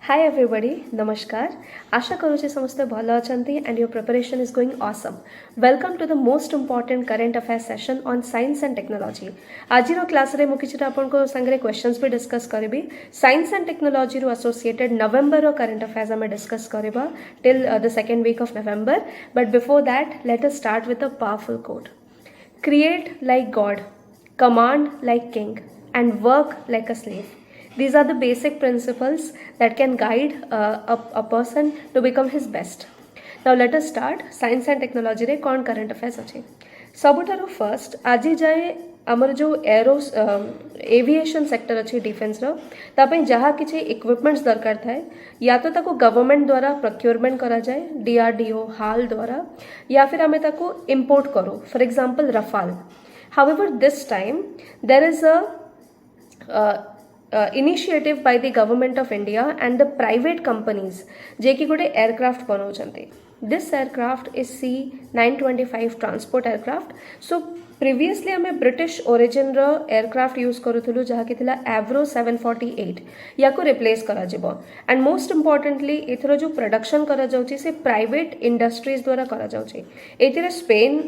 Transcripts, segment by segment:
Hi everybody, Namaskar. आशा करूँ समस्ते भल अछंती and your preparation is going awesome. Welcome to the most important current affairs session on science and technology. आजिर class रे मु किछिटा आपनको संगरे क्वेश्चंस भी डिस्कस करबी. Science and technology रो associated November रो current affairs हमें डिस्कस करबा till the second week of November. But before that, let us start with a powerful quote. Create like God, command like king, and work like a slave. These are the basic principles that can guide a person to become his best. Now let us start. Science and technology रे कौन current affairs अच्छे. सबुठारो first आज जाए आमर जो arrow aviation sector अच्छी defence रो तापई जहाँ किसी इक्विपमेंट्स दरकार थाए या तो ताको गवर्नमेंट द्वारा प्रोक्योरमेंट करा जाए DRDO हाल द्वारा या फिर आमे ताको इंपोर्ट करो for example Rafale. However, this time there is a initiative by the government of India and the private companies जे कि गोटे एयरक्राफ्ट बनाउछन्ते. This aircraft is C925 transport aircraft. So previously हमें ब्रिटिश ओरिजिन रो aircraft use करूथुलु जहा कि थिला एव्रो 748 या को रिप्लेस करा जिवो. एंड मोस्ट इम्पोर्टेंटली एथरो जो प्रोडक्शन करा जाउची से प्राइवेट इंडस्ट्रीज द्वारा करा जाउची. एथिरे स्पेन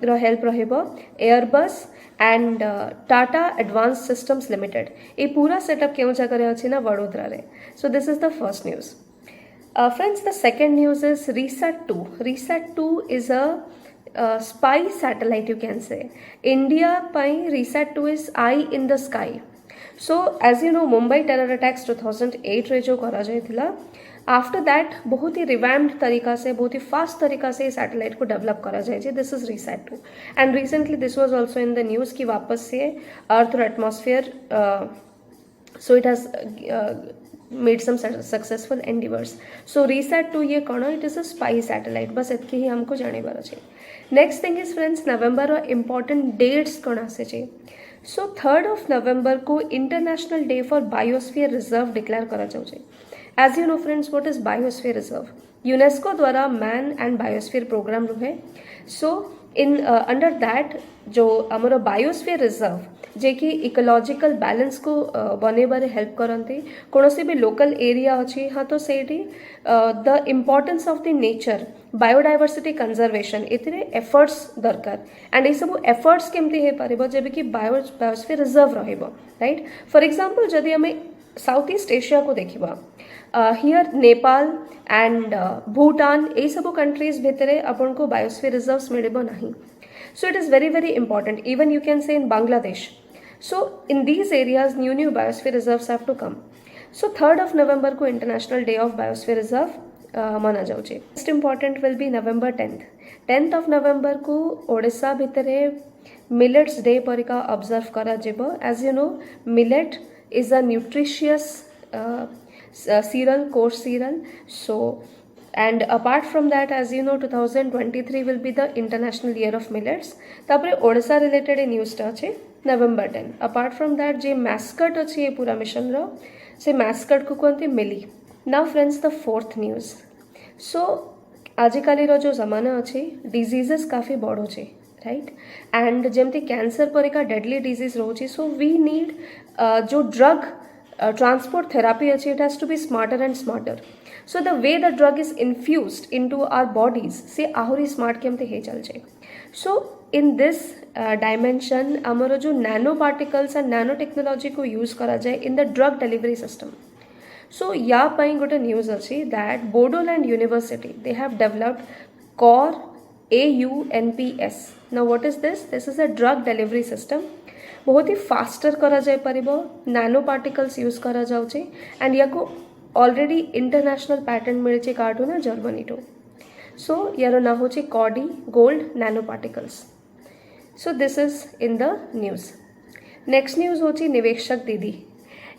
रो हेल्प रहिबो, Airbus and Tata advance systems limited. ये पूरा सेटअप केउ जगह अच्छी ना वडोदरा रे. सो this is the first news. Friends, the second news is RISAT 2. RISAT 2 is a spy satellite, you can say. India pai RISAT 2 is eye in the sky. So as you know, Mumbai terror attacks 2008 रे जो करा जाए थिला, after that बहुत ही revamped तरीका से बहुत ही fast तरीका से सैटेलाइट को डेवलप करा जाए. This is RISAT 2 and recently this was also in the news कि वापस से अर्थ और atmosphere so it has made some successful endeavors. So RISAT 2 ये कौन it is a spy satellite. बस इतकी ही हमको जाने बार अच्छे. Next thing is friends, November और important dates कौन आसे चाहिए. So 3rd of November को International Day for Biosphere Reserve declare करा जाऊँचे. As you know friends, what is Biosphere Reserve? UNESCO द्वारा Man and Biosphere program रुहे. So in under that जो हमारा biosphere reserve जे कि ecological balance को बनेबारे help करते कौन भी लोकल एरिया अच्छी हाँ तो सेठी the importance of the nature biodiversity conservation एथिरे एफर्ट्स दरकार एंड ये सब एफर्ट्स केमती हे पारिबो जेबे कि बायोस्फीयर रिजर्व रहिबो. राइट. फॉर एग्जांपल जदि हमें साउथ ईस्ट एशिया को देखिबा हियर नेपाल एंड भूटान ये सब कंट्रीज भितरे अपन को बायोस्फीयर रिजर्व्स मिलिबो नहीं. So it is very very important. Even you can say in Bangladesh. So in these areas new biosphere reserves have to come. So 3rd of November को International Day of Biosphere Reserve माना जाउचे. Most important will be November 10th. 10th of November को ओडिशा भितरे Millets Day परिका observe करा जिबो. As you know, millet is a nutritious cereal, coarse cereal. So and apart from that, as you know, 2023 will be the International Year of Millets. तापरे Odisha related news टा अच्छे November 10. Apart from that, J mascot अच्छे ये पूरा mission रो से mascot को कहते मिली. Now friends, the fourth news. So आजिकाली रो जो जमाना अच्छे डिजीजेस काफ़ी बढ़ो छे. राइट. एंड जेमती कैंसर परिका डेडली डिजीज रोचे. सो वी नीड जो ड्रग ट्रांसपोर्ट थेरापी अच्छी it has to be smarter and smarter. So the way the drug is infused into our bodies से आहुरी स्मार्ट केमते हे चल जाए. So in this dimension आमरो जो nano particles and nano technology को use करा जाए in the drug delivery system. So या पाई गोटे news अच्छी that Bodoland University they have developed CORE AUNPS. Now what is this? This is a drug delivery system. बहुत ही faster करा जाए परिबो, nano particles use करा जाउचे एंड या को ऑलरेडी इंटरनेशनल पैटेंट मिले काटू ना जर्मनी टू. सो यार ना हो कॉडी gold nano particles. So this is in the news. Next news हो निवेशक दीदी.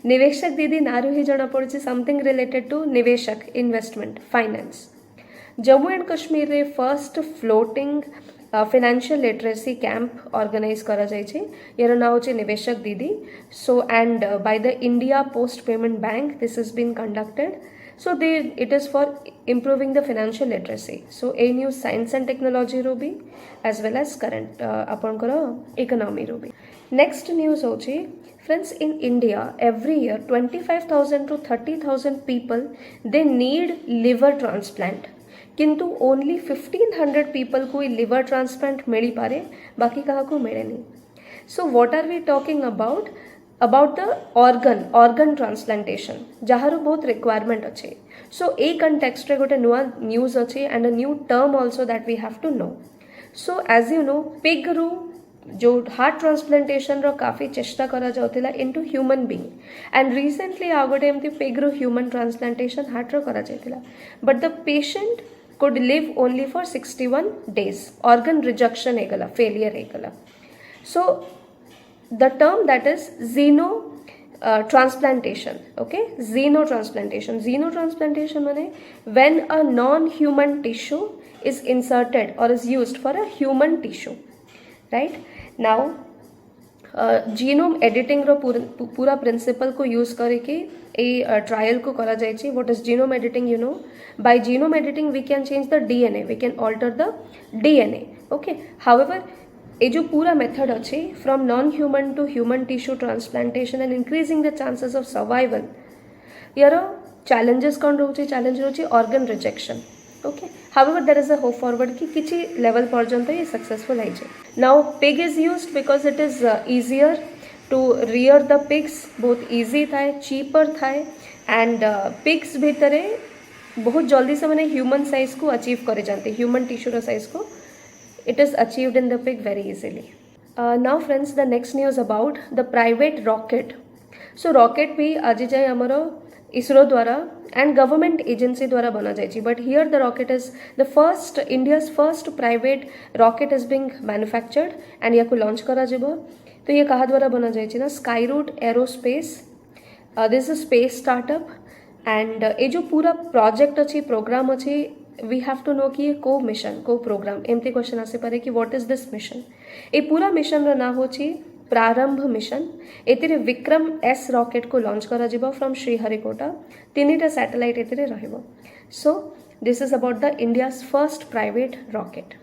निवेशक दीदी नारू ही जना पड़ी something related to Niveshak investment finance. Jammu and Kashmir रे first floating financial literacy camp organize करा जाइए यार ना होचे निवेशक दीदी so and by the India Post Payment Bank this has been conducted so they it is for improving the financial literacy so a new science and technology रो भी as well as current आपनकर economy रो भी next news होची friends in India every year 25,000 to 30,000 people they need liver transplant किंतु only 1500 people को liver transplant मिली पारे बाकी कहा को मिले नहीं so what are we talking about the organ transplantation जार बहुत रिक्वायरमेंट अच्छे सो ए कंटेक्स्ट रे गोटे नुआ न्यूज अच्छे and a new term also that we have to know so as you know pig रू जो हार्ट ट्रांसप्लांटेशन रो काफी चेष्टा करा जाउतिला into human being and recently आ गोटे एमती पिग रू ह्यूमन ट्रांसप्लांटेशन हार्ट रो करा जाइतिला but the patient could live only for 61 days organ rejection egala failure egala so the term that is transplantation okay xenotransplantation mane when a non human tissue is inserted or is used for a human tissue right now genome editing रो पूरा principle को use करके ए trial को करा जाइए what is genome editing you know by genome editing we can change the DNA we can alter the DNA okay however a जो पूरा method अच्छे from non human to human tissue transplantation and increasing the chances of survival यार challenges कौन रोचे challenge रोचे organ rejection okay however there is a hope forward कि किसी level पर्यंत ये सक्सेसफुल है now pig is used because it is easier to rear the pigs बहुत इजी थाए चीपर थाए एंड पिग्स भितर बहुत जल्दी से मैंने ह्यूमन साइज को अचीव करे जाते ह्यूमन टिश्यूर साइज को it is achieved in the pig very easily now friends the next news about the private rocket so rocket भी आज जाए आमर इसरो द्वारा एंड गवर्नमेंट एजेंसी द्वारा बना जाए but here the rocket is the first India's first private rocket is being manufactured and या launch करा जिवो तो ये कहा द्वारा बना जाए ना Skyroot aerospace this is space startup and ये जो पूरा प्रोजेक्ट अच्छी प्रोग्राम अच्छी वी हैव टू नो कि ये को मिशन को प्रोग्राम एमती क्वेश्चन आसी पारे कि व्हाट इज दिस मिशन ये पूरा मिशन रो ना होची प्रारंभ मिशन एतिरे विक्रम एस रॉकेट को लॉन्च करा जिवो फ्रॉम श्रीहरिकोटा तीनिटा सैटेलाइट एतिरे रहिबो सो this is about the India's first private rocket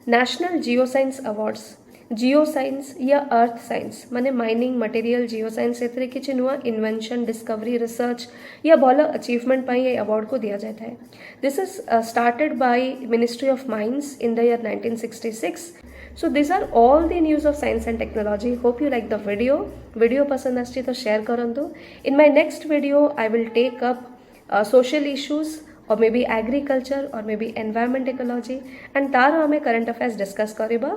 national geo science awards geo science या अर्थ साइंस माने माइनिंग मटेरियल जियो साइंस एतिरे किछि नुआ इन्वेंशन डिस्कवरी रिसर्च या भल अचीवमेंट पाई ये अवार्ड को दिया जाता है this is started by ministry of mines in the year 1966 so these are all the news of science and technology hope you like the video pasand aschi to share karantu in my next video I will take up social issues or maybe agriculture or maybe environment ecology and तार हमें current affairs discuss करिबा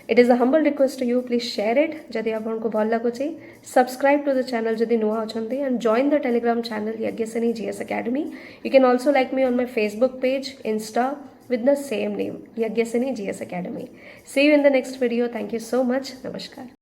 it is a humble request to you please share it जदि आपनको भल लागुची subscribe to the channel जदि नुआ अछंती and join the telegram channel Yagyaseni GS Academy you can also like me on my Facebook page Insta with the same name Yagyaseni GS Academy see you in the next video thank you so much namaskar